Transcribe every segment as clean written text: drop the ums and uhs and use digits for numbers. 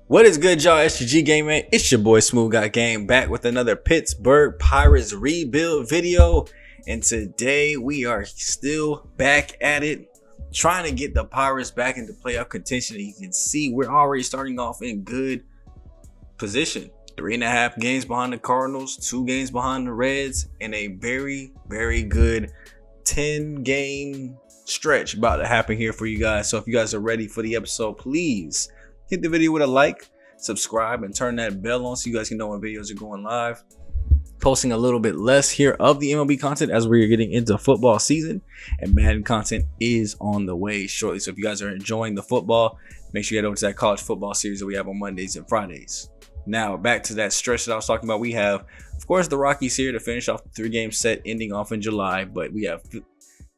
What is good, y'all? SGGame, man. It's your boy SmooveGotGame back with another Pittsburgh Pirates rebuild video. And today we are still back at it, trying to get the Pirates back into playoff contention. And you can see we're already starting off in good position. 3.5 games behind the Cardinals, 2 games behind the Reds, and a very, very good 10-game stretch about to happen here for you guys. So if you guys are ready for the episode, please hit the video with a like, subscribe, and turn that bell on so you guys can know when videos are going live. Posting a little bit less here of the MLB content as we're getting into football season, and Madden content is on the way shortly. So if you guys are enjoying the football, make sure you head over to that college football series that we have on Mondays and Fridays. Now back to that stretch that I was talking about. We have, of course, the Rockies here to finish off the 3-game set ending off in July, but we have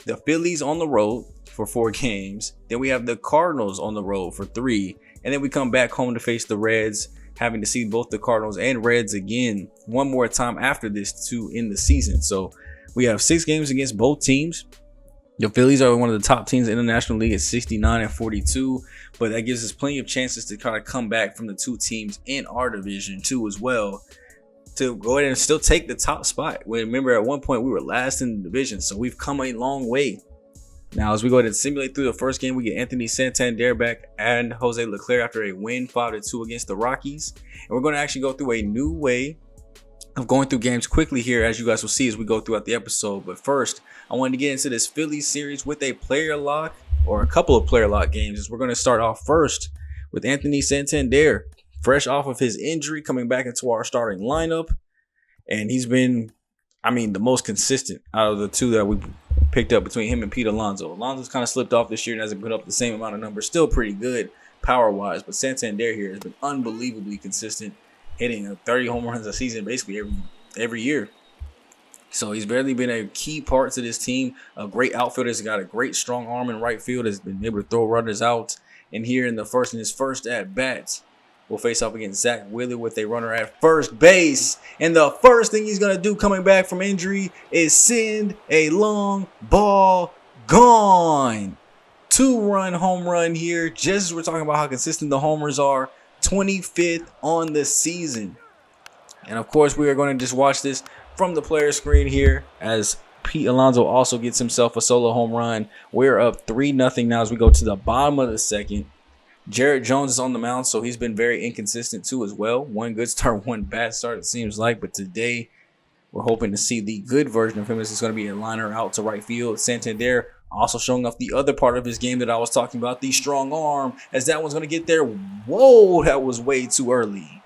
the Phillies on the road for 4 games. Then we have the Cardinals on the road for 3. And then we come back home to face the Reds, having to see both the Cardinals and Reds again one more time after this to end the season. So we have 6 games against both teams. The Phillies are one of the top teams in the National League at 69-42, but that gives us plenty of chances to kind of come back from the 2 teams in our division too as well, to go ahead and still take the top spot. Remember, at one point we were last in the division, so we've come a long way. Now, as we go ahead and simulate through the first game, we get Anthony Santander back and Jose Leclerc after a win 5-2 against the Rockies. And we're going to actually go through a new way of going through games quickly here, as you guys will see as we go throughout the episode. But first, I wanted to get into this Phillies series with a player lock, or a couple of player lock games. As we're going to start off first with Anthony Santander, fresh off of his injury, coming back into our starting lineup. And he's been, the most consistent out of the 2 that we picked up between him and Pete Alonso. Alonso's kind of slipped off this year and hasn't put up the same amount of numbers. Still pretty good power-wise, but Santander here has been unbelievably consistent, hitting 30 home runs a season basically every year. So he's barely been a key part to this team. A great outfielder. He's got a great strong arm in right field. Has been able to throw runners out. And here in his first at-bats, we'll face off against Zach Wheeler with a runner at first base. And the first thing he's going to do coming back from injury is send a long ball gone. 2-run home run here. Just as we're talking about how consistent the homers are. 25th on the season. And of course, we are going to just watch this from the player screen here as Pete Alonso also gets himself a solo home run. We're up 3-0 now as we go to the bottom of the second. Jared Jones is on the mound, so he's been very inconsistent too as well. 1 good start, 1 bad start, it seems like. But today, we're hoping to see the good version of him. This is going to be a liner out to right field. Santander also showing off the other part of his game that I was talking about, the strong arm, as that one's going to get there. Whoa, that was way too early.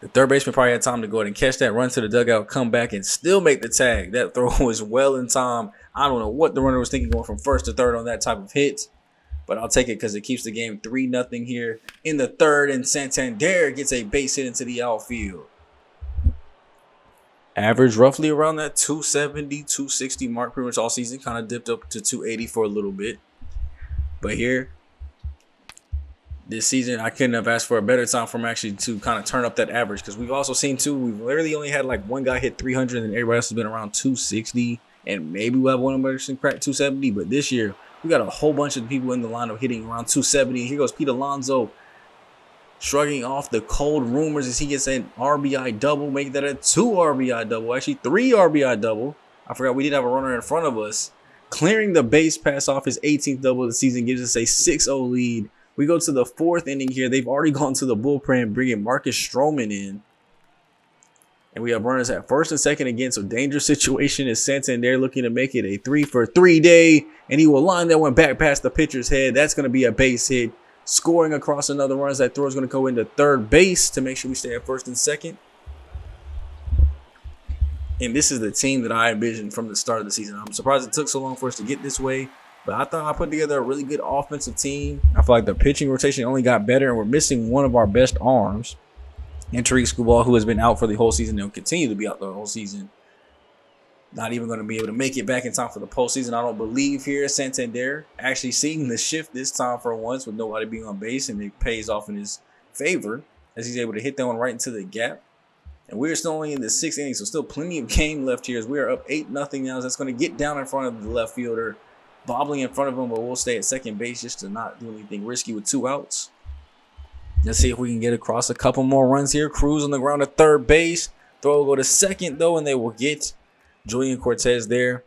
The third baseman probably had time to go ahead and catch that, run to the dugout, come back, and still make the tag. That throw was well in time. I don't know what the runner was thinking going from first to third on that type of hit. But I'll take it because it keeps the game 3-0 here in the third. And Santander gets a base hit into the outfield. Average roughly around that 270, 260 mark pretty much all season. Kind of dipped up to 280 for a little bit. But here, this season, I couldn't have asked for a better time for him actually to kind of turn up that average. Because we've also seen, too, we've literally only had like 1 guy hit 300 and everybody else has been around 260. And maybe we'll have one person crack 270. But this year, we got a whole bunch of people in the lineup hitting around 270. Here goes Pete Alonso shrugging off the cold rumors as he gets an RBI double, making that a 2 RBI double. Actually, 3 RBI double. I forgot we did have a runner in front of us. Clearing the base pass off his 18th double of the season gives us a 6-0 lead. We go to the 4th inning here. They've already gone to the bullpen, bringing Marcus Stroman in. And we have runners at first and second again. So dangerous situation is Santander looking to make it a 3-for-3 day. And he will line that one back past the pitcher's head. That's going to be a base hit. Scoring across another run as that throw is going to go into third base to make sure we stay at first and second. And this is the team that I envisioned from the start of the season. I'm surprised it took so long for us to get this way. But I thought I put together a really good offensive team. I feel like the pitching rotation only got better. And we're missing one of our best arms. And Tariq Skubal, who has been out for the whole season, and will continue to be out the whole season. Not even going to be able to make it back in time for the postseason. I don't believe here Santander actually seeing the shift this time for once with nobody being on base, and it pays off in his favor as he's able to hit that one right into the gap. And we're still only in the 6th inning, so still plenty of game left here as we are up 8-0 now. That's going to get down in front of the left fielder, bobbling in front of him, but we'll stay at second base just to not do anything risky with 2 outs. Let's see if we can get across a couple more runs here. Cruz on the ground at third base. Throw will go to second, though, and they will get Julian Cortez there.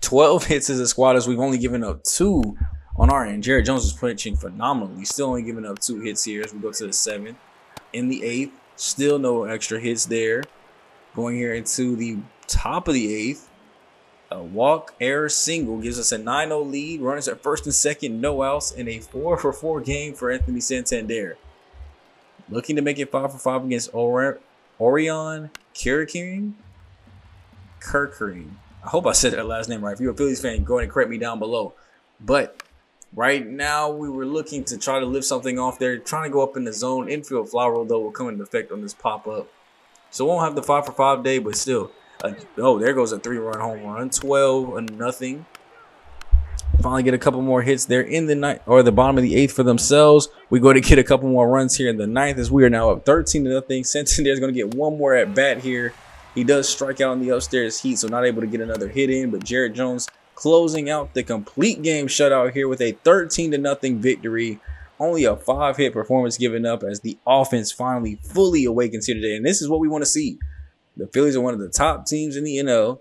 12 hits as a squad, as we've only given up 2 on our end. Jared Jones is pitching phenomenally. Still only giving up 2 hits here as we go to the 7th. In the 8th, still no extra hits there. Going here into the top of the 8th. A walk, error, single gives us a 9-0 lead. Runners at first and second, no outs, and a 4-for-4 game for Anthony Santander. Looking to make it 5-for-5 against Orion Kirkering. I hope I said that last name right. If you're a Phillies fan, go ahead and correct me down below. But right now, we were looking to try to lift something off there, trying to go up in the zone. Infield fly roll, though, will come into effect on this pop-up. So won't have the 5-for-5 day, but still. Oh, there goes a 3-run home run. 12-0. Finally get a couple more hits there in the ninth, or the bottom of the 8th for themselves. We go to get a couple more runs here in the 9th, as we are now up 13-0. Santander is going to get one more at bat here. He does strike out on the upstairs heat, so not able to get another hit in. But Jared Jones closing out the complete game shutout here with a 13-0 victory. Only a 5-hit performance given up as the offense finally fully awakens here today. And this is what we want to see. The Phillies are one of the top teams in the NL.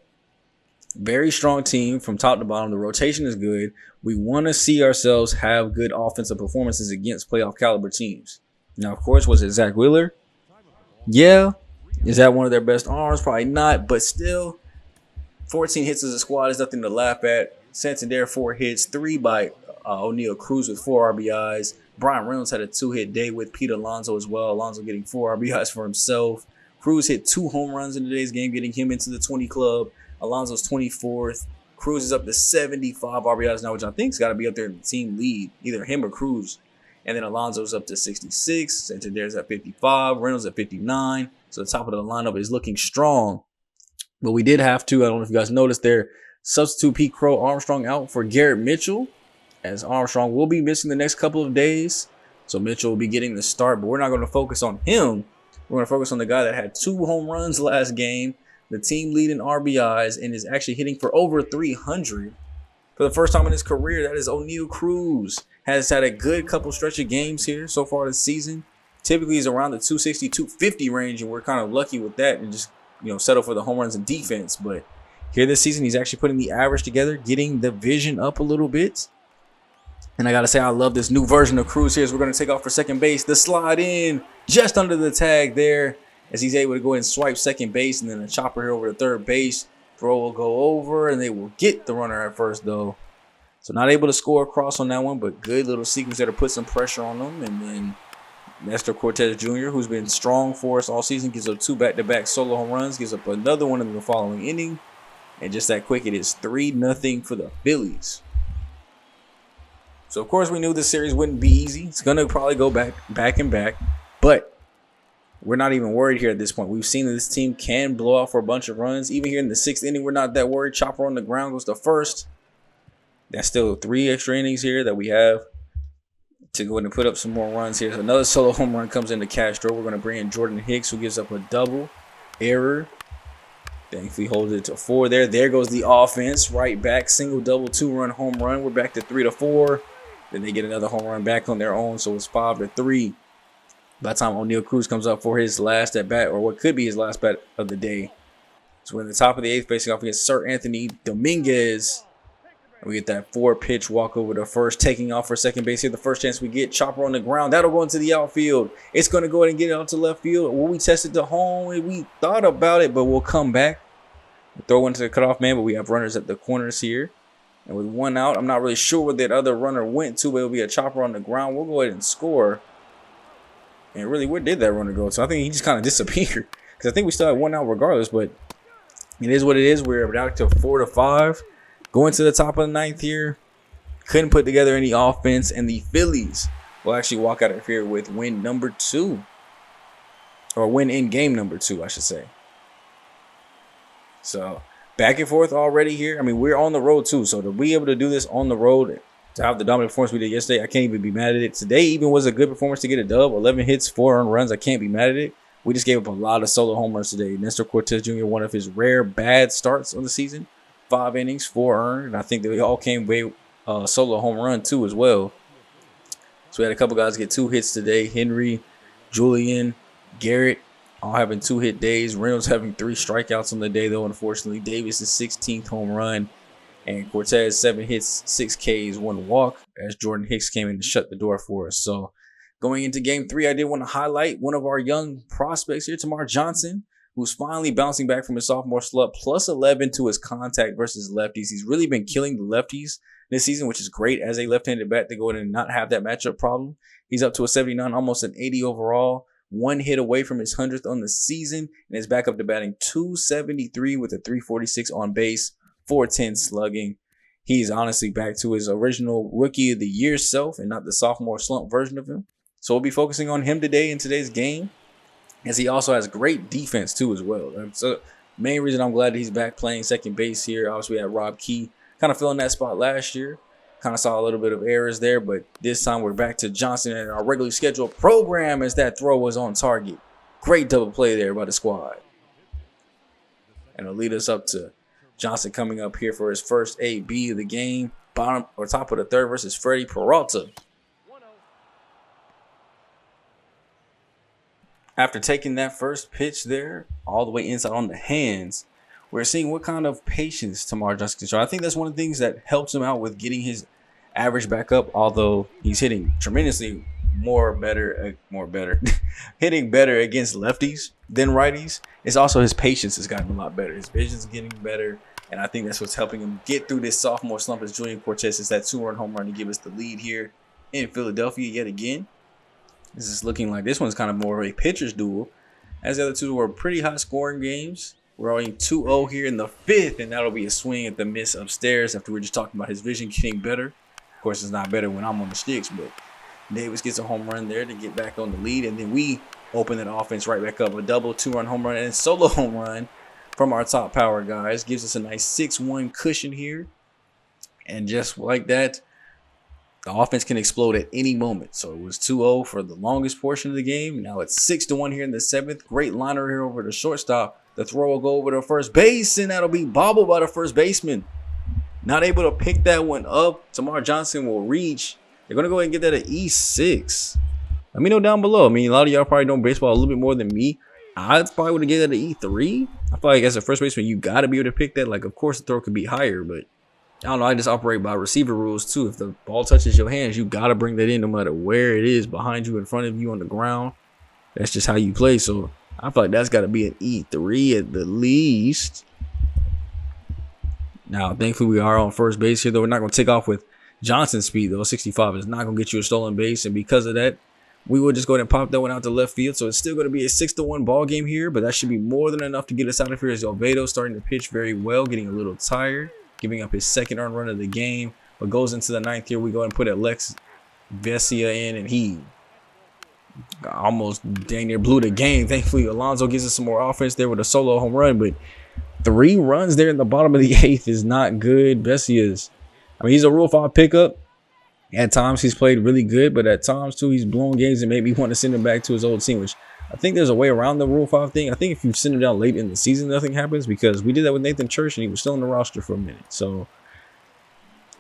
Very strong team from top to bottom. The rotation is good. We want to see ourselves have good offensive performances against playoff caliber teams. Now, of course, was it Zach Wheeler? Yeah. Is that one of their best arms? Probably not, but still, 14 hits as a squad is nothing to laugh at. Santander, 4 hits, 3 by O'Neal Cruz with 4 RBIs. Brian Reynolds had a 2-hit day with Pete Alonso as well. Alonso getting 4 RBIs for himself. Cruz hit 2 home runs in today's game, getting him into the 20 club. Alonso's 24th. Cruz is up to 75 RBIs now, which I think's got to be up there in the team lead, either him or Cruz. And then Alonso's up to 66. Santander's at 55. Reynolds at 59. So the top of the lineup is looking strong. But we did have to, I don't know if you guys noticed there, substitute Pete Crow Armstrong out for Garrett Mitchell, as Armstrong will be missing the next couple of days. So Mitchell will be getting the start, but we're not going to focus on him. We're going to focus on the guy that had 2 home runs last game, the team leading RBIs, and is actually hitting for over 300 for the first time in his career. That is O'Neal Cruz. Has had a good couple stretch of games here so far this season. Typically, he's around the 260, 250 range, and we're kind of lucky with that and just, settle for the home runs and defense. But here this season, he's actually putting the average together, getting the vision up a little bit. And I got to say, I love this new version of Cruz here as we're going to take off for second base. The slide in just under the tag there as he's able to go ahead and swipe second base, and then a chopper here over to third base. Throw will go over, and they will get the runner at first, though. So not able to score across on that one, but good little sequence there to put some pressure on them. And then Nestor Cortez Jr., who's been strong for us all season, gives up 2 back-to-back solo home runs, gives up another one in the following inning. And just that quick, it is 3-0 for the Phillies. So, of course, we knew this series wouldn't be easy. It's going to probably go back. But we're not even worried here at this point. We've seen that this team can blow out for a bunch of runs. Even here in the 6th inning, we're not that worried. Chopper on the ground goes to first. That's still 3 extra innings here that we have to go ahead and put up some more runs here. So another solo home run comes into Castro. We're going to bring in Jordan Hicks, who gives up a double. Error. Thankfully holds it to 4 there. There goes the offense. Right back. Single, double, 2-run home run. We're back to 3-4. Then they get another home run back on their own. So it's 5-3. By the time O'Neal Cruz comes up for his last at bat, or what could be his last bat of the day. So we're in the top of the 8th, facing off against Sir Anthony Dominguez. And we get that 4-pitch walk over to first, taking off for second base here. The first chance we get, chopper on the ground. That'll go into the outfield. It's going to go ahead and get it out to left field. Will we test it to home? We thought about it, but we'll come back. We'll throw one to the cutoff man, but we have runners at the corners here. And with 1 out, I'm not really sure where that other runner went to, but it'll be a chopper on the ground. We'll go ahead and score. And really, where did that runner go? So I think he just kind of disappeared. Because I think we still have 1 out regardless, but it is what it is. We're back to 4-5. Going to the top of the 9th here. Couldn't put together any offense, and the Phillies will actually walk out of here with win number 2. Or win in game number 2, I should say. So back and forth already here. I mean, we're on the road too. So to be able to do this on the road, to have the dominant performance we did yesterday, I can't even be mad at it. Today even was a good performance to get a dub. 11 hits, 4 earned runs. I can't be mad at it. We just gave up a lot of solo home runs today. Nestor Cortez Jr., one of his rare bad starts on the season. 5 innings, 4 earned. And I think they all came way solo home run too as well. So we had a couple guys get 2 hits today. Henry, Julian, Garrett, all having 2-hit days. Reynolds having 3 strikeouts on the day, though, unfortunately. Davis' 16th home run. And Cortez, 7 hits, 6 Ks, 1 walk, as Jordan Hicks came in to shut the door for us. So going into game 3, I did want to highlight one of our young prospects here, Tamar Johnson, who's finally bouncing back from his sophomore slump, plus 11 to his contact versus lefties. He's really been killing the lefties this season, which is great as a left-handed bat to go in and not have that matchup problem. He's up to a 79, almost an 80 overall. 1 hit away from his 100th on the season, and is back up to batting .273 with a .346 on base, .410 slugging. He's honestly back to his original Rookie of the Year self and not the sophomore slump version of him. So we'll be focusing on him today in today's game, as he also has great defense too as well. That's the main reason I'm glad that he's back playing second base here. Obviously, we had Rob Key kind of filling that spot last year. Kind of saw a little bit of errors there, but this time we're back to Johnson in our regularly scheduled program as that throw was on target. Great double play there by the squad. And it'll lead us up to Johnson coming up here for his first AB of the game. Bottom or top of the third versus Freddie Peralta. After taking that first pitch there, all the way inside on the hands, we're seeing what kind of patience Tamar Johnson can show. I think that's one of the things that helps him out with getting his average back up, although he's hitting tremendously hitting better against lefties than righties. It's also his patience has gotten a lot better. His vision's is getting better, and I think that's what's helping him get through this sophomore slump. As Julian Cortez is that 2-run home run to give us the lead here in Philadelphia yet again. This is looking like this one's kind of more of a pitcher's duel, as the other two were pretty high scoring games. We're only 2-0 here in the 5th, and that'll be a swing at the miss upstairs after we were just talking about his vision getting better. Of course, it's not better when I'm on the sticks, but Davis gets a home run there to get back on the lead, and then we open that offense right back up. A double 2-run home run and a solo home run from our top power guys gives us a nice 6-1 cushion here. And just like that, the offense can explode at any moment. So it was 2-0 for the longest portion of the game. Now it's 6-1 here in the 7th. Great liner here over the shortstop. The throw will go over to first base, and that'll be bobbled by the first baseman. Not able to pick that one up. Tamar Johnson will reach. They're going to go ahead and get that at E6. Let me know down below. I mean, a lot of y'all probably know baseball a little bit more than me. I probably would have given that at E3. I feel like as a first baseman, you got to be able to pick that. Like, of course, the throw could be higher, but I don't know. I just operate by receiver rules, too. If the ball touches your hands, you got to bring that in no matter where it is, behind you, in front of you, on the ground. That's just how you play. So I feel like that's got to be an E3 at the least. Now, thankfully, we are on first base here, though. We're not going to take off with Johnson's speed, though. 65 is not going to get you a stolen base. And because of that, we will just go ahead and pop that one out to left field. So it's still going to be a 6-1 ball game here, but that should be more than enough to get us out of here. As Oviedo starting to pitch very well, getting a little tired, giving up his 2nd earned run of the game. But goes into the 9th here. We go ahead and put Alex Vesia in, and he almost dang near blew the game. Thankfully, Alonso gives us some more offense there with a solo home run, but 3 runs there in the bottom of the 8th is not good. Vesia's, I mean, he's a Rule 5 pickup. At times, he's played really good, but at times, too, he's blown games and made me want to send him back to his old team, which I think there's a way around the Rule 5 thing. I think if you send him down late in the season, nothing happens, because we did that with Nathan Church, and he was still on the roster for a minute. So,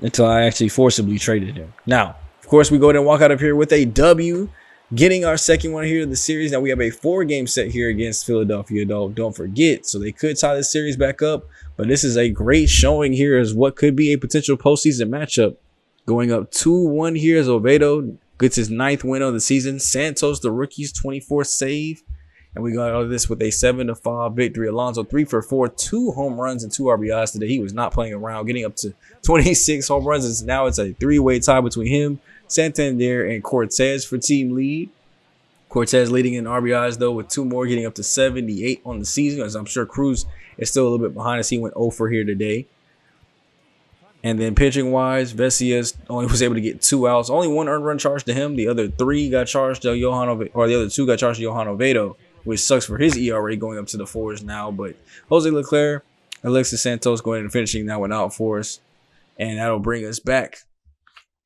until I actually forcibly traded him. Now, of course, we go ahead and walk out of here with a W, getting our 2nd one here in the series. Now, we have a 4-game set here against Philadelphia, though. Don't forget. So, they could tie this series back up, but this is a great showing here as what could be a potential postseason matchup. Going up 2-1 here as Oviedo gets his 9th win of the season. Santos, the rookie's 24th save. And we got all of this with a 7-5 victory. Alonso 3 for 4, 2 home runs and 2 RBIs today. He was not playing around, getting up to 26 home runs. Now it's a 3-way tie between him, Santander, and Cortez for team lead. Cortez leading in RBIs, though, with 2 more, getting up to 78 on the season, as I'm sure Cruz is still a little bit behind as he went 0 for here today. And then pitching-wise, Vesia only was able to get 2 outs. Only 1 earned run charged to him. The other 3 got charged to the other 2 got charged to Johan Oviedo, which sucks for his ERA going up to the 4s now. But Jose Leclerc, Alexis Santos going and finishing that one out for us. And that'll bring us back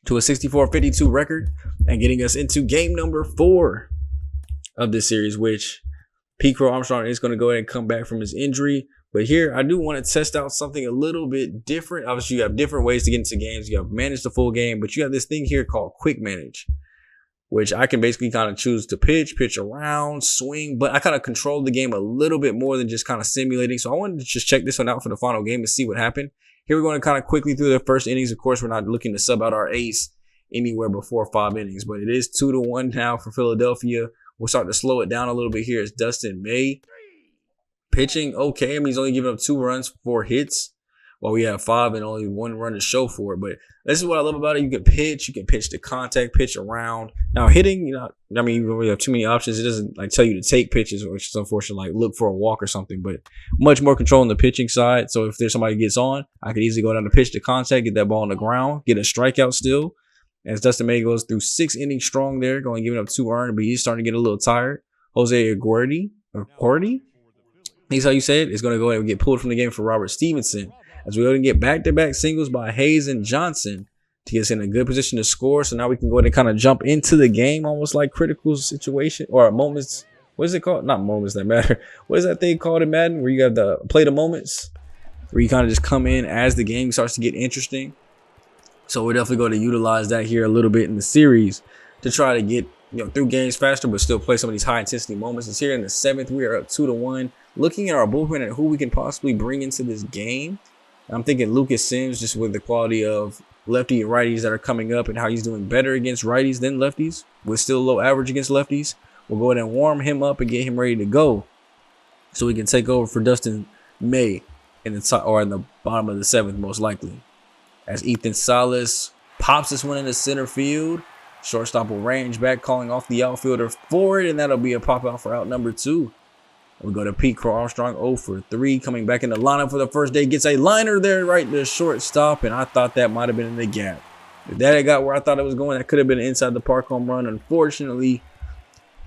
to a 64-52 record and getting us into game number 4 of this series, which Pete Crow Armstrong is going to go ahead and come back from his injury. But here, I do want to test out something a little bit different. Obviously, you have different ways to get into games. You have manage the full game, but you have this thing here called quick manage. which I can basically kind of choose to pitch around, swing, but I kind of control the game a little bit more than just kind of simulating. So I wanted to just check this one out for the final game and see what happened. Here we're going to kind of quickly through the first innings. Of course, we're not looking to sub out our ace anywhere before 5 innings, but it is 2-1 now for Philadelphia. We'll start to slow it down a little bit here. It's Dustin May pitching okay. I mean, he's only giving up 2 runs, 4 hits, while we have 5 and only 1 run to show for it. But this is what I love about it. You can pitch to contact, pitch around. Now hitting, I mean, when we have too many options, it doesn't like tell you to take pitches, which is unfortunate, like look for a walk or something, but much more control on the pitching side. So if there's somebody gets on, I could easily go down to pitch to contact, get that ball on the ground, get a strikeout still. As Dustin May goes through 6 innings strong there, going giving up 2 earned, but he's starting to get a little tired. Jose Aguirre, that's how you say it, is going to go ahead and get pulled from the game for Robert Stevenson. As we go and get back-to-back singles by Hayes and Johnson to get us in a good position to score. So now we can go ahead and kind of jump into the game, almost like critical situation or moments. What is it called? Not moments that matter. What is that thing called in Madden where you got the play the moments, where you kind of just come in as the game starts to get interesting. So we're definitely going to utilize that here a little bit in the series to try to get through games faster, but still play some of these high intensity moments. It's here in the 7th. We are up 2-1. Looking at our bullpen and who we can possibly bring into this game. I'm thinking Lucas Sims, just with the quality of lefty and righties that are coming up and how he's doing better against righties than lefties, with still low average against lefties. We'll go ahead and warm him up and get him ready to go, so we can take over for Dustin May in the top or in the bottom of the 7th, most likely. As Ethan Salas pops this one into center field. Shortstop will range back, calling off the outfielder for it, and that'll be a pop out for out number 2. We go to Pete Crow Armstrong, 0 for 3, coming back in the lineup for the first day. Gets a liner there right to shortstop, and I thought that might have been in the gap. If that had got where I thought it was going, that could have been an inside the park home run. Unfortunately,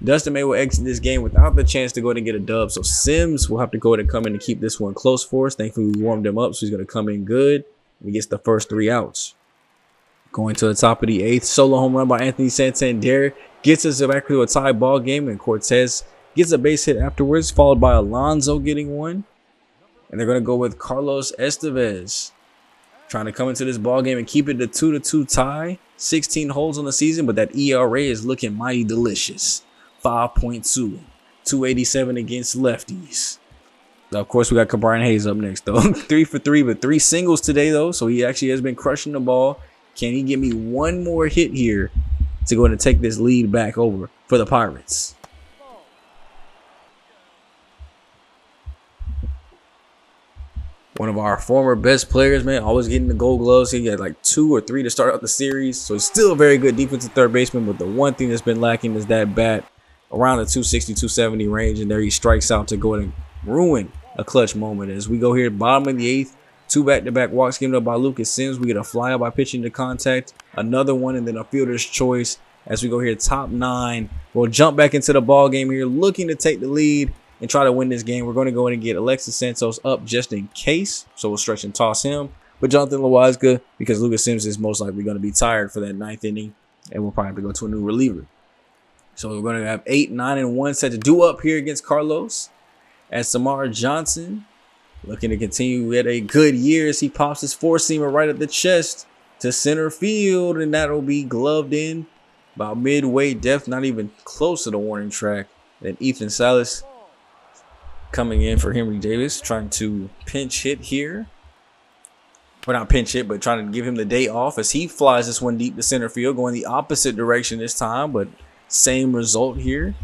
Dustin May will exit this game without the chance to go ahead and get a dub. So Sims will have to go ahead and come in and keep this one close for us. Thankfully, we warmed him up, so he's going to come in good. He gets the first 3 outs. Going to the top of the 8th, solo home run by Anthony Santander gets us back to a tie ball game, and Cortez gets a base hit afterwards, followed by Alonso getting one. And they're going to go with Carlos Estevez, trying to come into this ball game and keep it a 2-2 tie. 16 holds on the season, but that ERA is looking mighty delicious. 5.2, 287 against lefties. Of course, we got Brian Hayes up next, though. 3 for 3, but 3 singles today, though. So he actually has been crushing the ball. Can he give me one more hit here to go ahead and take this lead back over for the Pirates? One of our former best players, man, always getting the gold gloves. He had like 2 or 3 to start out the series. So he's still a very good defensive third baseman. But the one thing that's been lacking is that bat around the 260, 270 range. And there he strikes out to go ahead and ruin a clutch moment. As we go here, bottom of the 8th, 2 back-to-back walks given up by Lucas Sims. We get a flyout by pitching to contact, another one, and then a fielder's choice. As we go here, top 9, we'll jump back into the ball game here, looking to take the lead and try to win this game. We're going to go in and get Alexis Santos up just in case, so we'll stretch and toss him. But Jonathan Loaiza, because Lucas Sims is most likely going to be tired for that 9th inning, and we'll probably have to go to a new reliever. So we're going to have 8, 9, and 1 set to do up here against Carlos. As Samar Johnson, looking to continue with a good year as he pops his 4-seamer right at the chest to center field, and that'll be gloved in about midway depth, not even close to the warning track. Then Ethan Salas coming in for Henry Davis, trying to pinch hit here. Or not pinch hit, but trying to give him the day off as he flies this one deep to center field, going the opposite direction this time, but same result here.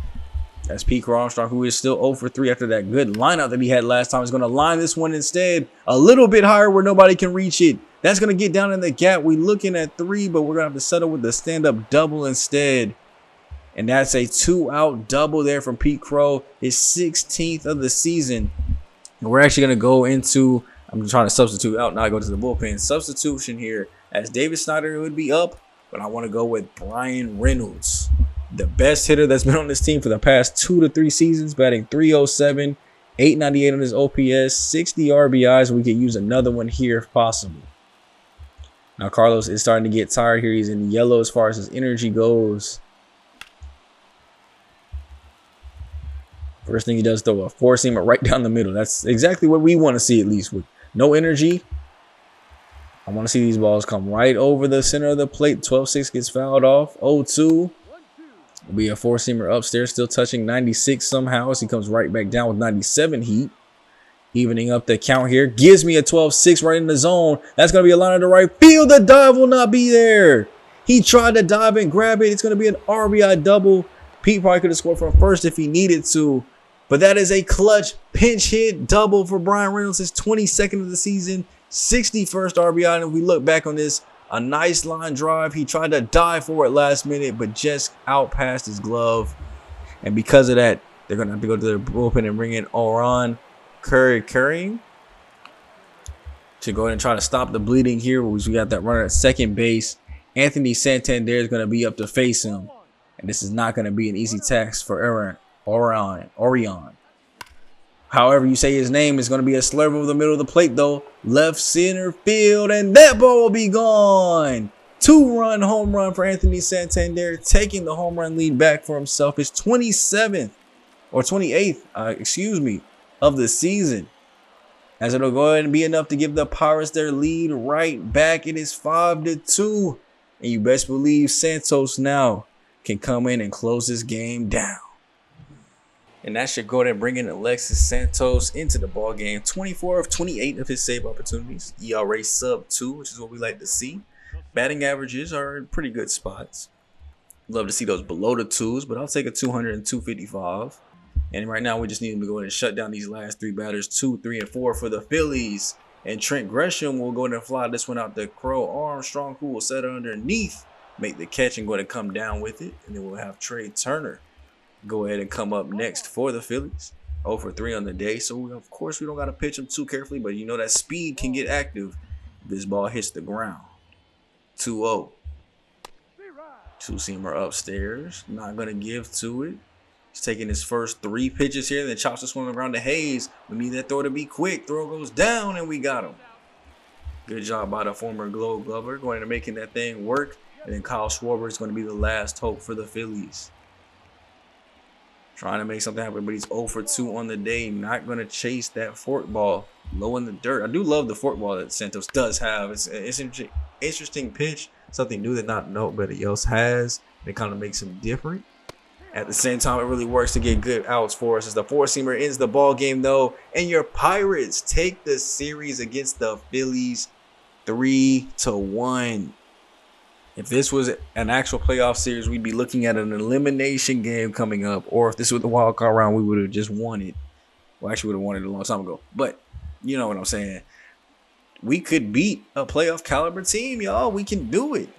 As Pete Armstrong, who is still 0 for 3 after that good lineup that he had last time, is going to line this one instead a little bit higher where nobody can reach it. That's going to get down in the gap. We're looking at 3, but we're going to have to settle with the stand-up double instead. And that's a 2-out double there from Pete Crow, his 16th of the season. And we're actually going to go into, I'm trying to substitute out, now go to the bullpen. Substitution here as David Snyder would be up, but I want to go with Brian Reynolds, the best hitter that's been on this team for the past 2 to 3 seasons, batting .307, 898 on his OPS, 60 RBIs. We could use another one here if possible. Now Carlos is starting to get tired here. He's in yellow as far as his energy goes. First thing he does, throw a 4-seamer right down the middle. That's exactly what we want to see, at least with no energy. I want to see these balls come right over the center of the plate. 12-6 gets fouled off. 0-2. Will be a four-seamer upstairs, still touching 96 somehow as he comes right back down with 97 heat. Evening up the count here. Gives me a 12-6 right in the zone. That's going to be a line to the right field. The dive will not be there. He tried to dive and grab it. It's going to be an RBI double. Pete probably could have scored from first if he needed to. But that is a clutch pinch hit double for Brian Reynolds. His 22nd of the season. 61st RBI. And if we look back on this, a nice line drive. He tried to dive for it last minute, but just out past his glove. And because of that, they're going to have to go to their bullpen and bring in Oran Curry to go ahead and try to stop the bleeding here. We got that runner at second base. Anthony Santander is going to be up to face him. And this is not going to be an easy task for Orion. However you say his name, is going to be a slurve over the middle of the plate, though. Left center field, and that ball will be gone. 2-run home run for Anthony Santander, taking the home run lead back for himself. His 27th or 28th, of the season. As it'll go ahead and be enough to give the Pirates their lead right back. It is 5-2. And you best believe Santos now can come in and close this game down. And that should go ahead and bring in Alexis Santos into the ball game. 24 of 28 of his save opportunities. ERA sub-2, which is what we like to see. Batting averages are in pretty good spots. Love to see those below the twos, but I'll take a 200 and 255. And right now we just need him to go ahead and shut down these last three batters, 2, 3, and 4 for the Phillies. And Trent Gresham will go ahead and fly this one out the Crow. Armstrong, who will set it underneath, make the catch and go ahead and come down with it. And then we'll have Trey Turner go ahead and come up next for the Phillies. 0 for 3 on the day. So, of course, we don't got to pitch him too carefully, but you know that speed can get active if this ball hits the ground. 2-0. Two-seamer upstairs. Not going to give to it. He's taking his first 3 pitches here, then chops this one around to Hayes. We need that throw to be quick. Throw goes down, and we got him. Good job by the former Gold Glover, going and making that thing work. And then Kyle Schwarber is going to be the last hope for the Phillies. Trying to make something happen, but he's 0 for 2 on the day. Not going to chase that fork ball low in the dirt. I do love the fork ball that Santos does have. It's an interesting pitch, something new that not nobody else has. It kind of makes him different. At the same time, it really works to get good outs for us as the four-seamer ends the ball game, though. And your Pirates take the series against the Phillies 3-1. If this was an actual playoff series, we'd be looking at an elimination game coming up. Or if this was the wild card round, we would have just won it. Well, actually, would have won it a long time ago. But you know what I'm saying. We could beat a playoff caliber team, y'all. We can do it.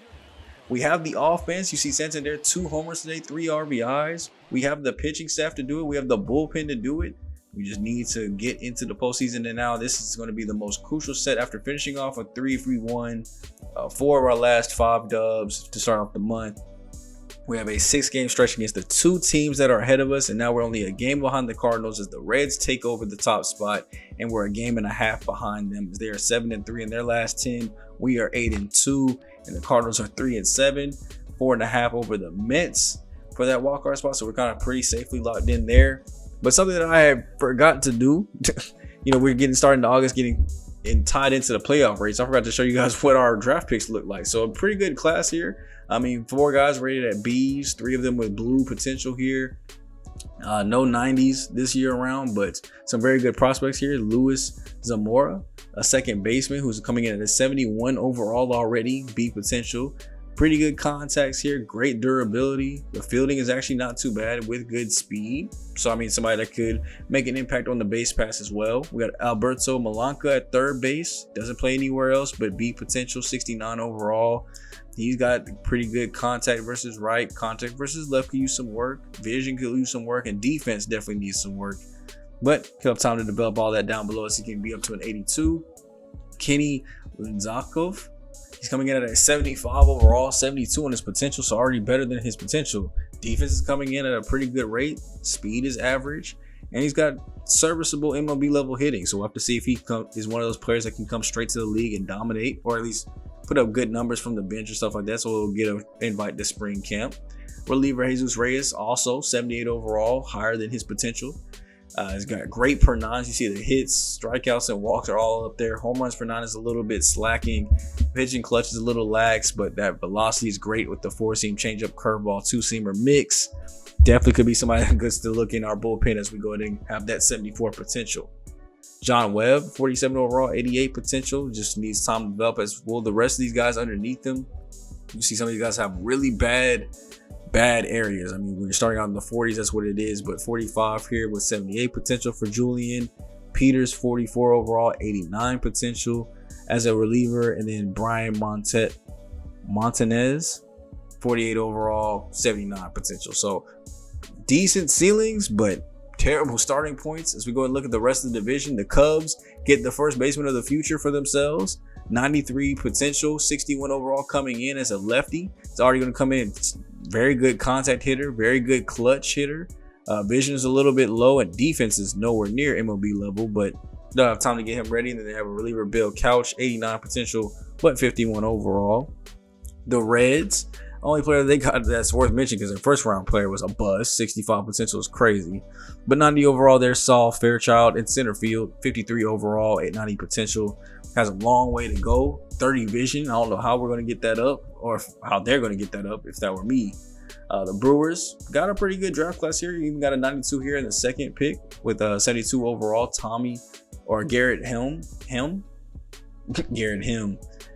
We have the offense. You see Santander, 2 homers today, 3 RBIs. We have the pitching staff to do it. We have the bullpen to do it. We just need to get into the postseason. And now this is going to be the most crucial set after finishing off a 3-3-1. 4 of our last 5 dubs to start off the month. We have a 6-game stretch against the 2 teams that are ahead of us. And now we're only a game behind the Cardinals as the Reds take over the top spot. And we're a game and a half behind them as they are 7-3 in their last 10. We are 8-2. And the Cardinals are 3-7. 4.5 over the Mets for that wildcard spot. So we're kind of pretty safely locked in there. But something that I had forgot to do, we're getting started in August, getting tied into the playoff race. I forgot to show you guys what our draft picks look like. So a pretty good class here. 4 guys rated at B's, 3 of them with blue potential here. No 90s this year around, but some very good prospects here. Luis Zamora, a second baseman who's coming in at a 71 overall already, B potential. Pretty good contacts here, great durability. The fielding is actually not too bad with good speed. So, somebody that could make an impact on the base pass as well. We got Alberto Malanca at third base. Doesn't play anywhere else, but B potential, 69 overall. He's got pretty good contact versus right. Contact versus left could use some work. Vision could use some work. And defense definitely needs some work. But he'll have time to develop all that down below so he can be up to an 82. Kenny Linzakov. He's coming in at a 75 overall, 72 on his potential, so already better than his potential. Defense is coming in at a pretty good rate. Speed is average. And he's got serviceable MLB level hitting. So we'll have to see if he is one of those players that can come straight to the league and dominate, or at least put up good numbers from the bench or stuff like that. So we'll get an invite to spring camp. Reliever Jesus Reyes, also 78 overall, higher than his potential. He's got great per nines. You see the hits, strikeouts, and walks are all up there. Home runs per nine is a little bit slacking. Pitching clutch is a little lax, but that velocity is great with the four-seam changeup, curveball, two-seamer mix. Definitely could be somebody that good to look in our bullpen as we go ahead and have that 74 potential. John Webb, 47 overall, 88 potential. Just needs time to develop as well. The rest of these guys underneath them, you see some of these guys have really bad areas. I mean, when you're starting out in the 40s, that's what it is. But 45 here with 78 potential for Julian. Peters, 44 overall, 89 potential as a reliever. And then Brian Montanez, 48 overall, 79 potential. So decent ceilings, but terrible starting points. As we go and look at the rest of the division, the Cubs get the first baseman of the future for themselves. 93 potential, 61 overall, coming in as a lefty. It's already going to come in. Very good contact hitter, very good clutch hitter. Vision is a little bit low, and defense is nowhere near MLB level, but they'll have time to get him ready. And then they have a reliever, Bill Couch, 89 potential, but 51 overall. The Reds, only player they got that's worth mentioning because their first round player was a bust. 65 potential is crazy, but 90 overall there. Saul Fairchild in center field, 53 overall, 890 potential. Has a long way to go. 30 vision. I don't know how we're going to get that up, or how they're going to get that up if that were me. The Brewers got a pretty good draft class here. You even got a 92 here in the second pick with 72 overall. Garrett Helm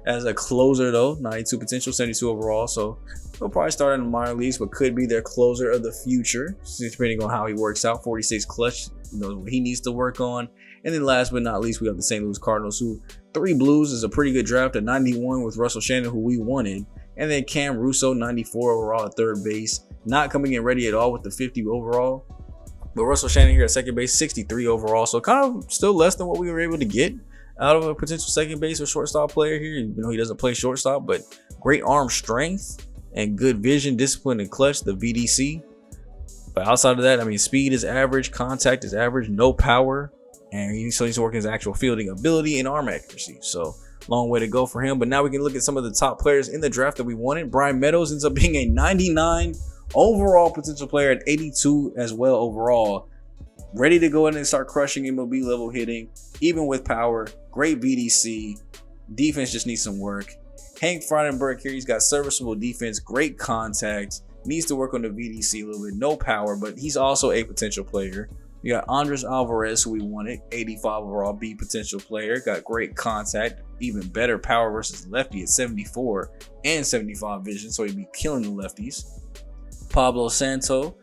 as a closer though, 92 potential, 72 overall. So he'll probably start in the minor leagues, but could be their closer of the future, depending on how he works out. 46 clutch, knows what he needs to work on. And then last but not least, we have the St. Louis Cardinals, who 3 blues is a pretty good draft at 91 with Russell Shannon, who we wanted. And then Cam Russo, 94 overall at third base. Not coming in ready at all with the 50 overall. But Russell Shannon here at second base, 63 overall. So kind of still less than what we were able to get out of a potential second base or shortstop player here. You know, he doesn't play shortstop, but great arm strength and good vision, discipline, and clutch, the VDC. But outside of that, I mean, speed is average, contact is average, no power. And he still needs to work his actual fielding ability and arm accuracy. So long way to go for him. But now we can look at some of the top players in the draft that we wanted. Brian Meadows ends up being a 99 overall potential player at 82 as well overall. Ready to go in and start crushing MLB level hitting, even with power. Great VDC. Defense just needs some work. Hank Friedenberg here, he's got serviceable defense, great contact. Needs to work on the VDC a little bit. No power, but he's also a potential player. You got Andres Alvarez, who we wanted, 85 overall, B potential player. Got great contact, even better power versus lefty at 74 and 75 vision, so he'd be killing the lefties. Pablo Santo,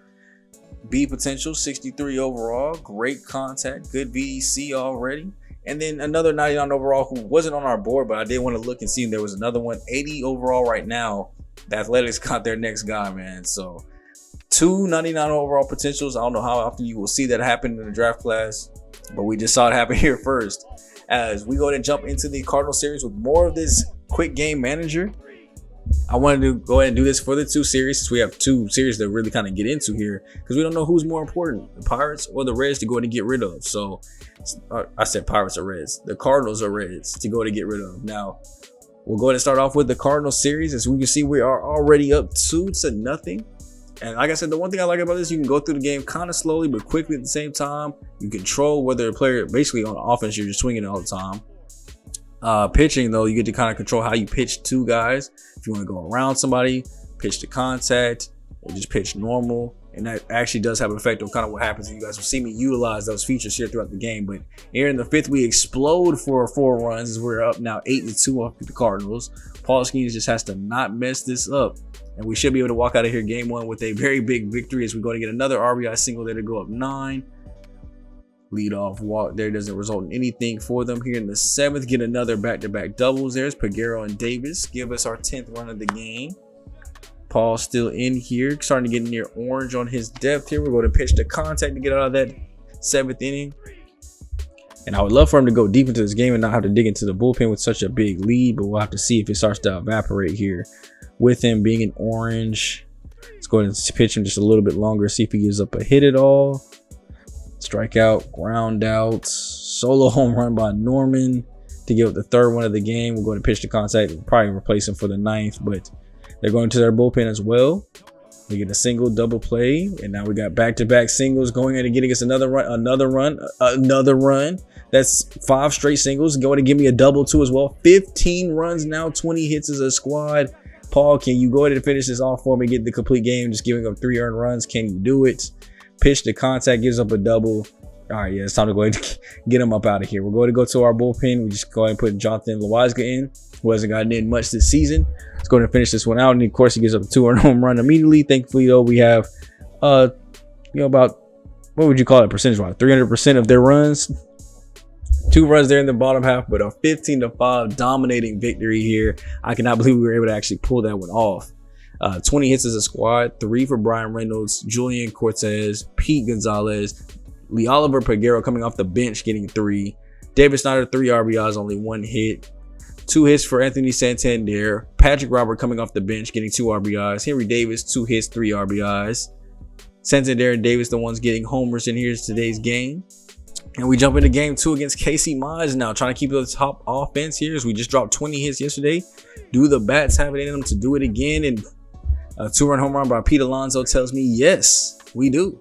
B potential, 63 overall, great contact, good VDC already. And then another 99 overall who wasn't on our board, but I did want to look and see if there was another one. 80 overall right now. The Athletics got their next guy, man. So 2 99 overall potentials. I don't know how often you will see that happen in the draft class, but we just saw it happen here first. As we go ahead and jump into the Cardinal series with more of this quick game manager. I wanted to go ahead and do this for the 2 series, since we have 2 series to really kind of get into here, because we don't know who's more important, the Pirates or the Reds to go ahead and get rid of. So I said Pirates or Reds. The Cardinals or Reds to go ahead and get rid of. Now, we'll go ahead and start off with the Cardinal series. As we can see, we are already up 2-0. And like I said, the one thing I like about this, you can go through the game kind of slowly but quickly at the same time. You control whether a player, basically on offense, you're just swinging all the time. Pitching, though, you get to kind of control how you pitch to guys. If you want to go around somebody, pitch to contact, or just pitch normal. And that actually does have an effect on kind of what happens. And you guys will see me utilize those features here throughout the game. But here in the 5th, we explode for 4 runs as we're up now 8-2 off the Cardinals. Paul Skeens just has to not mess this up. And we should be able to walk out of here game 1 with a very big victory as we go to get another RBI single there to go up 9. Leadoff walk there doesn't result in anything for them. Here in the 7th, get another back-to-back doubles. There's Peguero and Davis. Give us our 10th run of the game. Paul still in here, starting to get near orange on his depth here. We're going to pitch to contact to get out of that 7th inning. And I would love for him to go deep into this game and not have to dig into the bullpen with such a big lead, but we'll have to see if it starts to evaporate here with him being in orange. Let's go ahead and pitch him just a little bit longer, see if he gives up a hit at all. Strikeout, ground out, solo home run by Norman to give up the 3rd one of the game. We're going to pitch to contact. We'll probably replace him for the 9th, but they're going to their bullpen as well. We get a single, double play, and now we got back-to-back singles going in and getting us another run. That's 5 straight singles. Going to give me a double too as well. 15 runs now, 20 hits as a squad. Paul, can you go ahead and finish this off for me? Get the complete game, just giving up 3 earned runs. Can you do it? Pitch to contact, gives up a double. All right, yeah, it's time to go ahead and get him up out of here. We're going to go to our bullpen. We just go ahead and put Jonathan Loaiza in, who hasn't gotten in much this season. Let's go ahead and finish this one out. And of course, he gives up a 2-earned home run immediately. Thankfully, though, we have, about, what would you call it, percentage-wise? 300% of their runs. 2 runs there in the bottom half, but a 15-5 dominating victory here. I cannot believe we were able to actually pull that one off. 20 hits as a squad, 3 for Brian Reynolds, Julian Cortez, Pete Gonzalez, Lee Oliver Peguero coming off the bench getting 3. David Snyder, 3 RBIs, only 1 hit. 2 hits for Anthony Santander. Patrick Robert coming off the bench getting 2 RBIs. Henry Davis, 2 hits, 3 RBIs. Santander and Davis, the ones getting homers in here's today's game. And we jump into game 2 against Casey Mize now, trying to keep the top offense here as we just dropped 20 hits yesterday. Do the bats have it in them to do it again? And a 2-run home run by Pete Alonso tells me yes, we do.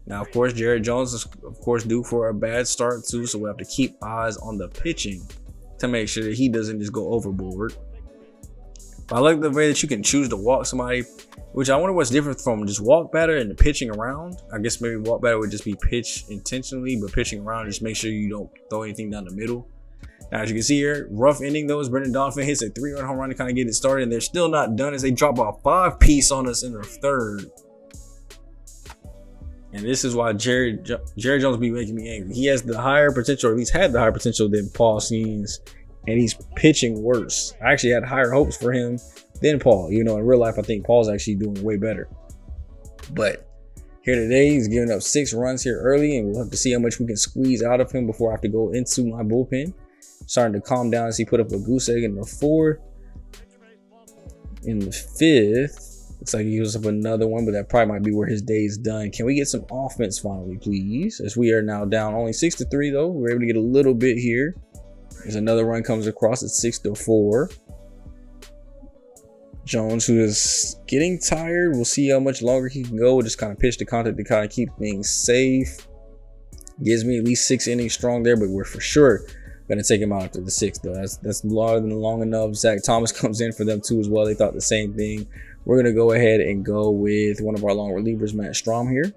Now, of course, Jared Jones is, of course, due for a bad start too, so we have to keep eyes on the pitching to make sure that he doesn't just go overboard. But I like the way that you can choose to walk somebody, which I wonder what's different from just walk batter and the pitching around. I guess maybe walk batter would just be pitch intentionally, but pitching around, just make sure you don't throw anything down the middle. Now, as you can see here, rough ending though, as Brendan Donovan hits a 3-run home run to kind of get it started, and they're still not done as they drop a 5-piece on us in the 3rd. And this is why Jared Jones be making me angry. He has the higher potential, or at least had the higher potential than Paul Scenes, and he's pitching worse. I actually had higher hopes for him than Paul. You know, in real life, I think Paul's actually doing way better. But here today, he's giving up 6 runs here early, and we'll have to see how much we can squeeze out of him before I have to go into my bullpen. Starting to calm down as he put up a goose egg in the 4th. In the 5th. Looks like he gives up another one, but that probably might be where his day is done. Can we get some offense finally, please? As we are now down only 6-3, though. We're able to get a little bit here. There's another run comes across at 6-4. Jones, who is getting tired. We'll see how much longer he can go. We'll just kind of pitch the contact to kind of keep things safe. Gives me at least 6 innings strong there, but we're for sure going to take him out after the 6th, though. That's long enough. Zach Thomas comes in for them, too, as well. They thought the same thing. We're going to go ahead and go with one of our long relievers, Matt Strom here.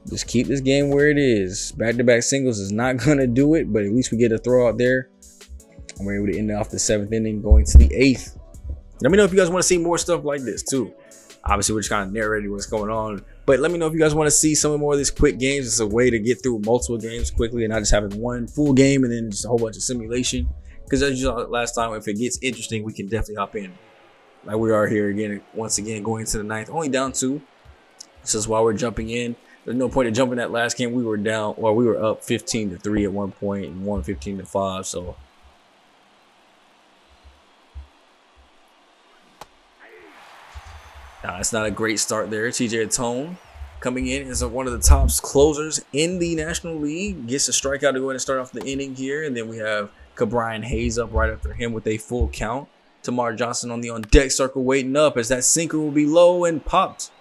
Just keep this game where it is. Back-to-back singles is not going to do it, but at least we get a throw out there. And we're able to end off the 7th inning going to the 8th. Let me know if you guys want to see more stuff like this, too. Obviously, we're just kind of narrating what's going on. But let me know if you guys want to see some more of these quick games. It's a way to get through multiple games quickly and not just having one full game and then just a whole bunch of simulation. Because as you saw last time, if it gets interesting, we can definitely hop in. Like we are here again, once again, going into the 9th, only down 2. This is why we're jumping in. There's no point in jumping that last game. We were down, or we were up 15-3 at one point and won 15-5. So it's not a great start there. TJ Tone coming in as one of the top closers in the National League. Gets a strikeout to go ahead and start off the inning here. And then we have Cabrian Hayes up right after him with a full count. Tamar Johnson on the on-deck circle waiting up as that sinker will be low and popped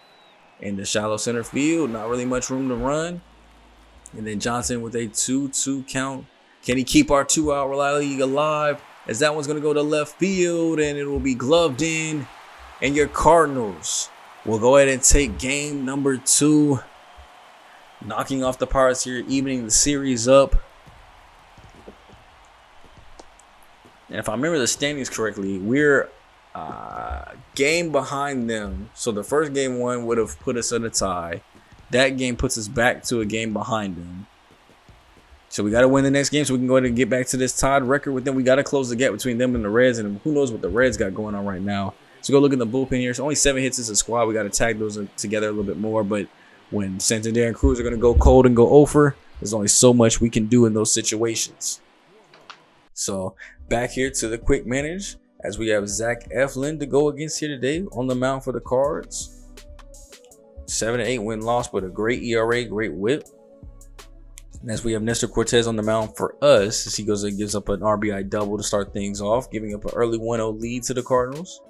in the shallow center field. Not really much room to run. And then Johnson with a 2-2 count. Can he keep our 2-out Rally League alive? As that one's going to go to left field and it will be gloved in. And your Cardinals will go ahead and take game number 2. Knocking off the Pirates here, evening the series up. And if I remember the standings correctly, we're game behind them. So the first game 1 would have put us in a tie. That game puts us back to a game behind them. So we got to win the next game so we can go ahead and get back to this tied record with them. We got to close the gap between them and the Reds. And who knows what the Reds got going on right now. So go look in the bullpen here. It's only 7 hits as a squad. We got to tag those together a little bit more. But when Santander and Cruz are going to go cold and go over, there's only so much we can do in those situations. So back here to the quick manage as we have Zach Eflin to go against here today on the mound for the Cards. 7-8 win-loss, but a great ERA, great whip. And as we have Nestor Cortez on the mound for us, as he goes and gives up an RBI double to start things off, giving up an early 1-0 lead to the Cardinals.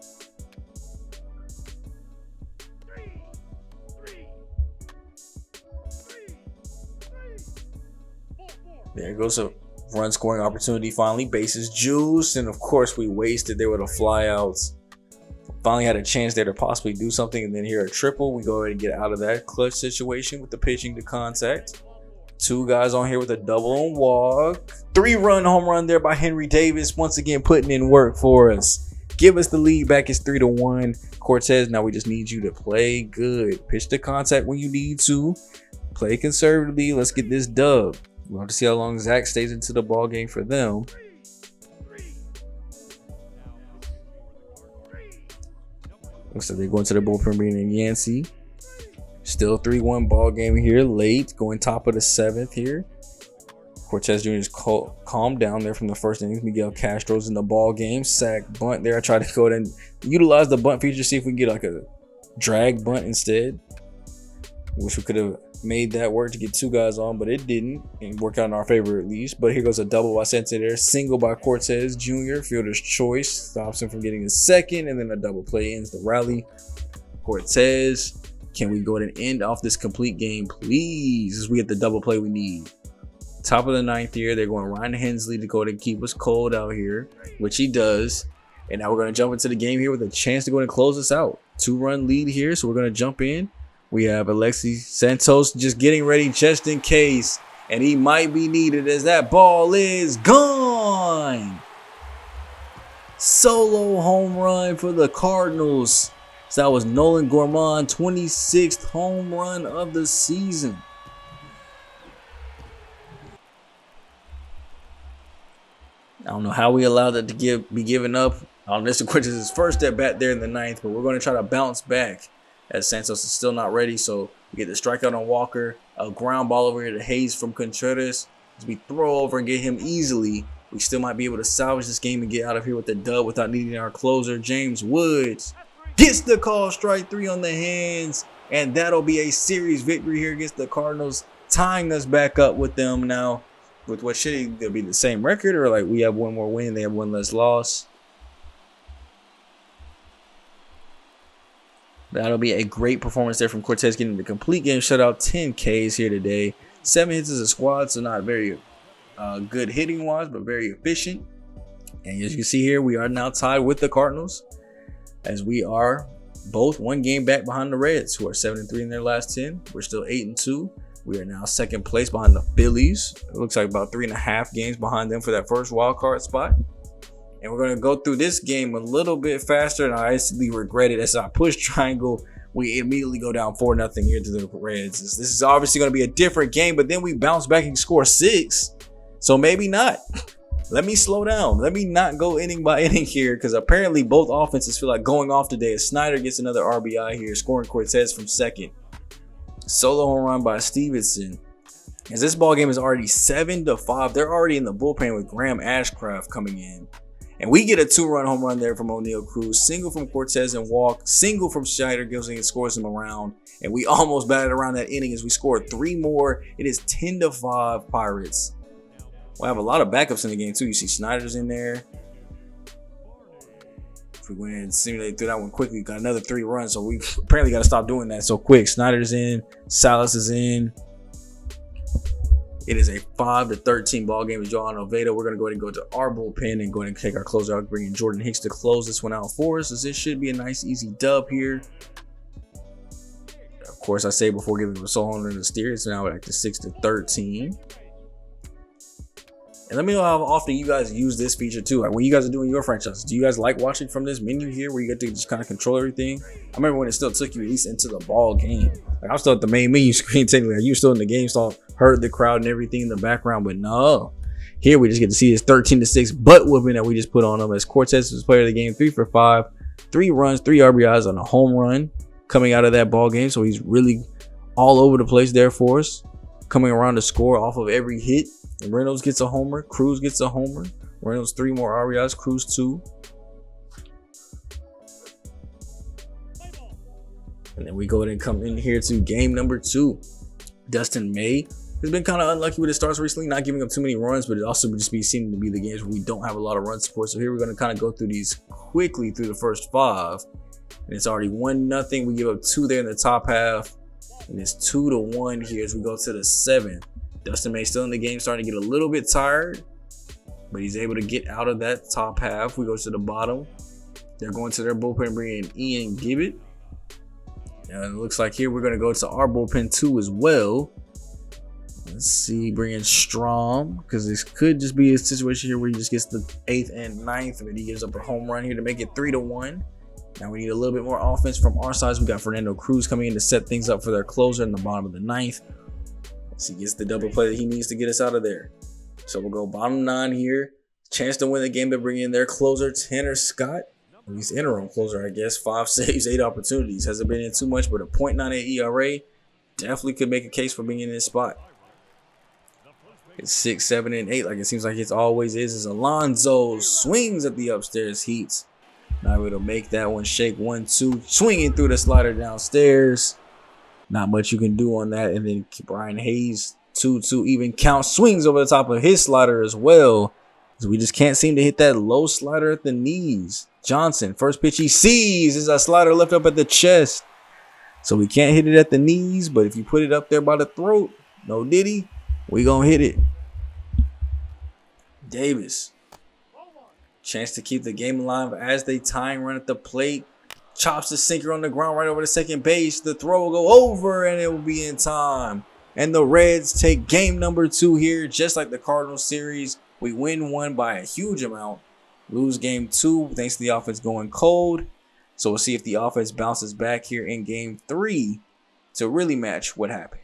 There goes a run scoring opportunity finally. Bases juice, and of course we wasted there with a flyouts. Finally had a chance there to possibly do something, and then here a triple. We go ahead and get out of that clutch situation with the pitching to contact. 2 guys on here with a double and walk. 3-run home run there by Henry Davis, once again putting in work for us. Give us the lead back. It's 3-1. Cortez, now we just need you to play good. Pitch to contact when you need to. Play conservatively. Let's get this dub. We'll have to see how long Zach stays into the ball game for them. Looks like they're going to the bullpen, bringing in Yancey. Still 3-1 ball game here. Late, going top of the 7th here. Cortez Jr. is calmed down there from the first innings. Miguel Castro's in the ball game. Sack bunt there. I tried to go ahead and utilize the bunt feature, see if we can get like a drag bunt instead. Wish we could have made that work to get 2 guys on, but it didn't. And worked out in our favor at least. But here goes a double by Santander. Single by Cortez Jr. Fielder's choice. Stops him from getting a second. And then a double play ends the rally. Cortez. Can we go ahead and end off this complete game, please? As we get the double play we need. Top of the 9th here. They're going Ryan Hensley to go ahead and keep us cold out here, which he does. And now we're going to jump into the game here with a chance to go ahead and close us out. 2-run lead here, so we're going to jump in. We have Alexi Santos just getting ready just in case. And he might be needed as that ball is gone. Solo home run for the Cardinals. So that was Nolan Gorman, 26th home run of the season. I don't know how we allowed that to be given up. This, of course, is his first at bat there in the 9th, but we're going to try to bounce back as Santos is still not ready. So we get the strikeout on Walker, a ground ball over here to Hayes from Contreras. As we throw over and get him easily, we still might be able to salvage this game and get out of here with the dub without needing our closer, James Woods. Gets the call, strike 3 on the hands, and that'll be a series victory here against the Cardinals, tying us back up with them now with what should either be the same record or like we have 1 more win, they have 1 less loss. That'll be a great performance there from Cortez, getting the complete game shutout, 10 Ks here today. 7 hits as a squad, so not very good hitting wise, but very efficient. And as you can see here, we are now tied with the Cardinals, as we are both 1 game back behind the Reds, who are 7-3 in their last 10. We're still 8-2. We are now 2nd place behind the Phillies. It looks like about 3.5 games behind them for that first wild card spot. And we're going to go through this game a little bit faster, and I instantly regret it. As I push triangle, we immediately go down 4-0 here to the Reds. This is obviously going to be a different game, but then we bounce back and score 6. So maybe not. Let me slow down. Let me not go inning by inning here, because apparently both offenses feel like going off today. As Snyder gets another RBI here, scoring Cortez from 2nd. Solo home run by Stevenson. As this ball game is already 7-5, they're already in the bullpen with Graham Ashcraft coming in. And we get a 2-run home run there from O'Neal Cruz. Single from Cortez and walk. Single from Snyder gives and scores him around. And we almost batted around that inning as we scored 3 more. It is 10-5 Pirates. We'll have a lot of backups in the game too. You see Snyder's in there. If we went in and simulate through that one quickly, got another 3 runs. So we apparently got to stop doing that so quick. Snyder's in. Salas is in. It is a 5-13 ball game with Johan Oviedo. We're going to go ahead and go to our bullpen and go ahead and take our closer out, bringing Jordan Hicks to close this one out for us, as this should be a nice, easy dub here. Of course, I say before giving him a solo under the steer, it's now at the 6-13. And let me know how often you guys use this feature too. Like when you guys are doing your franchises, do you guys like watching from this menu here where you get to just kind of control everything? I remember when it still took you at least into the ball game. Like I'm still at the main menu screen technically. Like you still in the game, still heard the crowd and everything in the background, but no. Here we just get to see this 13-6 butt whooping that we just put on him, as Cortez was player of the game, 3 for 5, 3 runs, 3 RBIs on a home run coming out of that ball game. So he's really all over the place there for us, coming around to score off of every hit. And Reynolds gets a homer. Cruz gets a homer. Reynolds 3 more RBIs. Cruz 2. And then we go ahead and come in here to game number 2. Dustin May has been kind of unlucky with his starts recently, not giving up too many runs, but it also would just be seeming to be the games where we don't have a lot of run support. So here we're going to kind of go through these quickly through the first 5. And it's already 1-0. We give up 2 there in the top half. And it's 2-1 here as we go to the 7th. Dustin May still in the game, starting to get a little bit tired, but he's able to get out of that top half. We go to the bottom. They're going to their bullpen, bringing in Ian Gibbett. And it looks like here we're going to go to our bullpen too as well. Let's see, bring in Strom, because this could just be a situation here where he just gets the 8th and 9th, and he gives up a home run here to make it 3-1. Now we need a little bit more offense from our sides. We got Fernando Cruz coming in to set things up for their closer in the bottom of the 9th. So he gets the double play that he needs to get us out of there. So we'll go bottom 9 here. Chance to win the game to bring in their closer, Tanner Scott. At least interim closer, I guess. 5 saves, 8 opportunities. Hasn't been in too much, but a .98 ERA definitely could make a case for being in this spot. It's 6, 7, and 8, like it seems like it always is. As Alonso swings at the upstairs heats. Now able to make that one shake. 1-2, swinging through the slider downstairs. Not much you can do on that. And then Brian Hayes, 2-2 even count, swings over the top of his slider as well. So we just can't seem to hit that low slider at the knees. Johnson, first pitch he sees is a slider left up at the chest. So we can't hit it at the knees, but if you put it up there by the throat, no diddy, we gonna hit it. Davis. Chance to keep the game alive as they tying run at the plate. Chops the sinker on the ground right over the second base. The throw will go over and it will be in time. And the Reds take game number 2 here, just like the Cardinals series. We win 1 by a huge amount. Lose game 2 thanks to the offense going cold. So we'll see if the offense bounces back here in game 3 to really match what happened.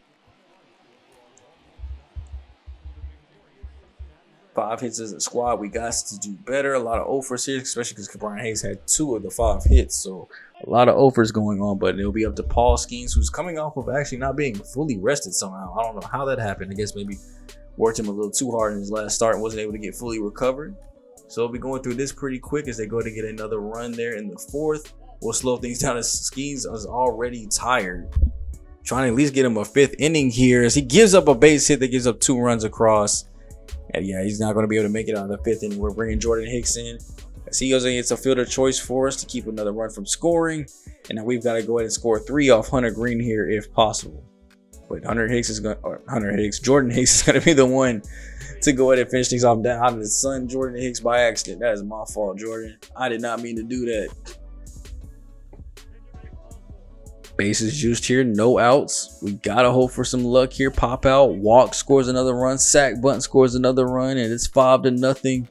5 hits as a squad. We got to do better. A lot of offers here, especially because Brian Hayes had 2 of the 5 hits. So a lot of offers going on, but it'll be up to Paul Skeens, who's coming off of actually not being fully rested somehow. I don't know how that happened. I guess maybe worked him a little too hard in his last start and wasn't able to get fully recovered. So we'll be going through this pretty quick as they go to get another run there in the 4th. We'll slow things down as Skeens is already tired. Trying to at least get him a 5th inning here as he gives up a base hit that gives up 2 runs across. And yeah, he's not going to be able to make it out of the 5th inning. We're bringing Jordan Hicks in as he goes and gets a fielder choice for us to keep another run from scoring. And now we've got to go ahead and score 3 off Hunter Green here if possible. But Jordan Hicks is going to be the one to go ahead and finish things off. Down out of his son, Jordan Hicks, by accident. That is my fault, Jordan. I did not mean to do that. Bases juiced here, no outs. We gotta hope for some luck here. Pop out, walk, scores another run. Sack bunt, scores another run, and it's 5-0.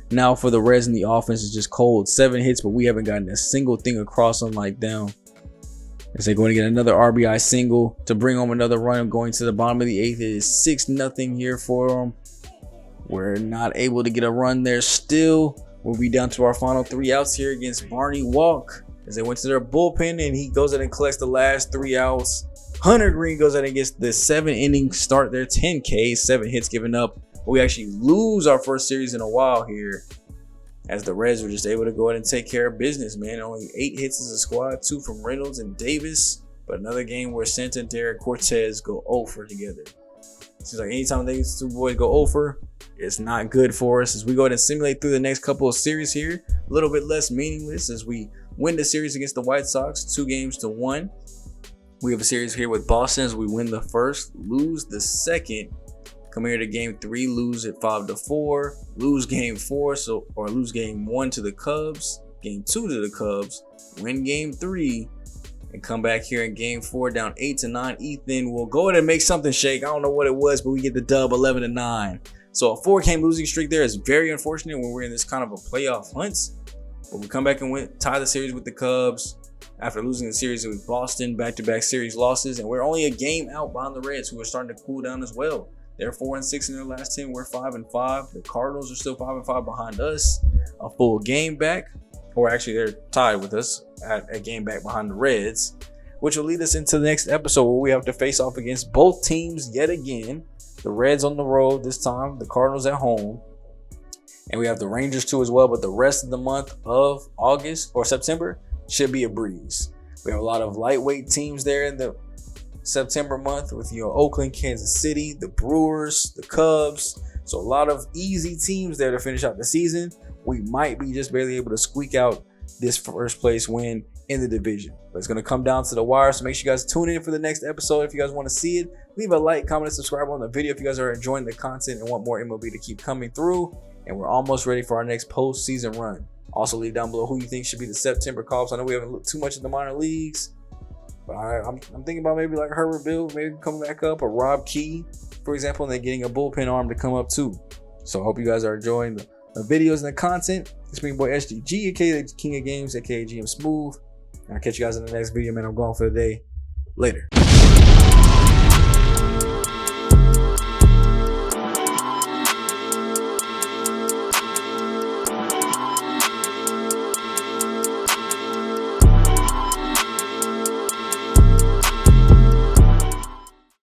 Now for the Reds, and the offense is just cold. 7 hits, but we haven't gotten a single thing across on like down. As they're going to get another RBI single to bring home another run. Going to the bottom of the 8th, it is 6-0 here for them. We're not able to get a run there still. We'll be down to our final 3 outs here against Barney Walk. As they went to their bullpen, and he goes in and collects the last 3 outs. Hunter Green goes in and gets the 7-inning start there, 10 Ks, 7 hits given up. We actually lose our first series in a while here, as the Reds were just able to go ahead and take care of business, man. Only 8 hits as a squad, 2 from Reynolds and Davis. But another game where Santander and Cortez go 0-for together. Seems like anytime these 2 boys go 0-for, it's not good for us. As we go ahead and simulate through the next couple of series here, a little bit less meaningless as we win the series against the White Sox, 2-1. We have a series here with Boston as we win the first, lose the second. Come here to game 3, lose it 5-4, lose game 4, or lose game 1 to the Cubs, game 2 to the Cubs, win game 3, and come back here in game 4 down 8-9. Ethan will go ahead and make something shake. I don't know what it was, but we get the dub 11-9. So a 4-game losing streak there is very unfortunate when we're in this kind of a playoff hunt. But we come back and tie the series with the Cubs after losing the series with Boston, back-to-back series losses. And we're only a game out behind the Reds, who are starting to cool down as well. They're 4-6 in their last 10. We're 5-5. The Cardinals are still 5-5 behind us. A full game back. Or actually, they're tied with us at a game back behind the Reds, which will lead us into the next episode where we have to face off against both teams yet again. The Reds on the road this time, the Cardinals at home. And we have the Rangers too as well, but the rest of the month of August or September should be a breeze. We have a lot of lightweight teams there in the September month with, Oakland, Kansas City, the Brewers, the Cubs. So a lot of easy teams there to finish out the season. We might be just barely able to squeak out this first place win in the division. But it's going to come down to the wire, so make sure you guys tune in for the next episode if you guys want to see it. Leave a like, comment, and subscribe on the video if you guys are enjoying the content and want more MLB to keep coming through. And we're almost ready for our next postseason run. Also, leave down below who you think should be the September call-ups. I know we haven't looked too much at the minor leagues, but I'm thinking about maybe like Herbert Bill, maybe coming back up, or Rob Key, for example, and then getting a bullpen arm to come up too. So I hope you guys are enjoying the videos and the content. It's me, boy SGG, aka the King of Games, aka GM Smooth. And I'll catch you guys in the next video, man. I'm going for the day. Later.